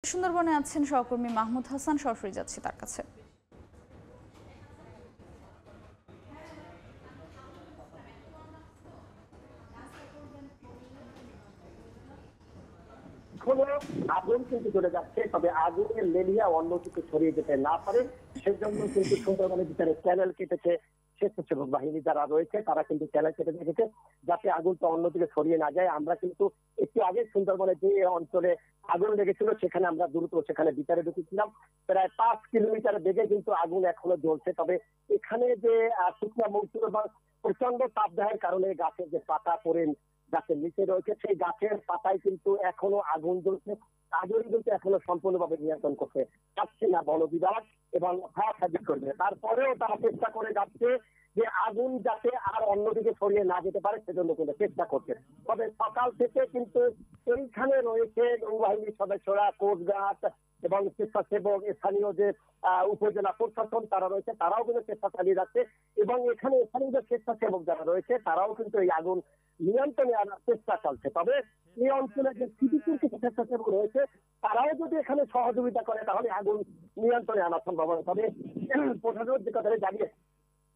সুন্দরবনে আছেন সহকর্মী মাহমুদ হাসান, সরাসরি যাচ্ছি তার কাছে। আগুন কিন্তু চলে যাচ্ছে, তবে আগুনের লেলিয়া অন্যদিকে ছড়িয়ে যেতে না পারে সেজন্য কিন্তু সুন্দরবনের ভিতরে চ্যানেল কেটেছে স্বেচ্ছাসেবক বাহিনী যারা রয়েছে, তারা কিন্তু চ্যানেল কেটে রেখেছে যাতে আগুনটা অন্যদিকে ছড়িয়ে না যায়। আমরা কিন্তু একটু আগে সুন্দরবনের যে অঞ্চলে আগুন লেগেছিল সেখানে আমরা দ্রুত সেখানে ভিতরে ঢুকেছিলাম। প্রায় 5 কিলোমিটার বেগে কিন্তু আগুন এখনো জ্বলছে। তবে এখানে যে শুকনা মৌসুম এবং প্রচন্ড তাপদাহের কারণে গাছের যে পাতা পড়ে গাছের নিচে রয়েছে, সেই গাছের পাতায় কিন্তু এখনো আগুন জ্বলছে। আগুন কিন্তু এখনো সম্পূর্ণভাবে নিয়ন্ত্রণ করতে পারছে না বন বিভাগ এবং ফায়ার সার্ভিস কর্মীরা। তারপরেও তারা চেষ্টা করে যাচ্ছে যে আগুন যাতে আর অন্যদিকে ছড়িয়ে না যেতে পারে সেজন্য কিন্তু চেষ্টা করছে। তবে সকাল থেকে কিন্তু এইখানে রয়েছে নৌবাহিনীর সদস্যরা, কোস্টগার্ড এবং স্বেচ্ছাসেবক, স্থানীয় যে উপজেলা প্রশাসন তারা রয়েছে, তারাও কিন্তু চেষ্টা চালিয়ে যাচ্ছে এবং এখানে স্থানীয় যে স্বেচ্ছাসেবক যারা রয়েছে তারাও কিন্তু এই আগুন নিয়ন্ত্রণে আনার চেষ্টা চলছে। তবে এই অঞ্চলে যে সিটিপুর কিছু স্বেচ্ছাসেবক রয়েছে তারাও যদি এখানে সহযোগিতা করে তাহলে আগুন নিয়ন্ত্রণে আনা সম্ভব হবে। তবে প্রশাসন যে কথা জানিয়েছে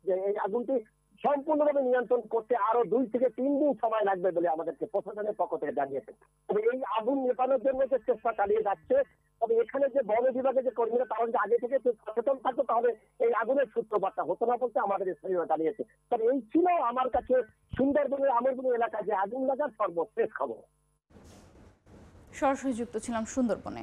যে এই আগুনটি সম্পূর্ণভাবে নিয়ন্ত্রণ করতে আরো 2 থেকে 3 দিন সময় লাগবে বলে আমাদেরকে প্রশাসনের পক্ষ থেকে জানিয়েছে। তবে এই আগুন নেভানোর জন্য যে চেষ্টা চালিয়ে যাচ্ছে, তবে এখানে যে বন বিভাগের যে কর্মীরা তারা যদি আগে থেকে সচেতন থাকতো তাহলে এই আগুনের সূত্রপাতটা হতো না বলতে আমাদের স্থানীয়রা জানিয়েছে। তবে এই ছিল আমার কাছে সুন্দরবনের আমরগুলো এলাকায় যে আগুন লাগার সর্বশেষ খবর। সরাসরি যুক্ত ছিলাম সুন্দরবনে।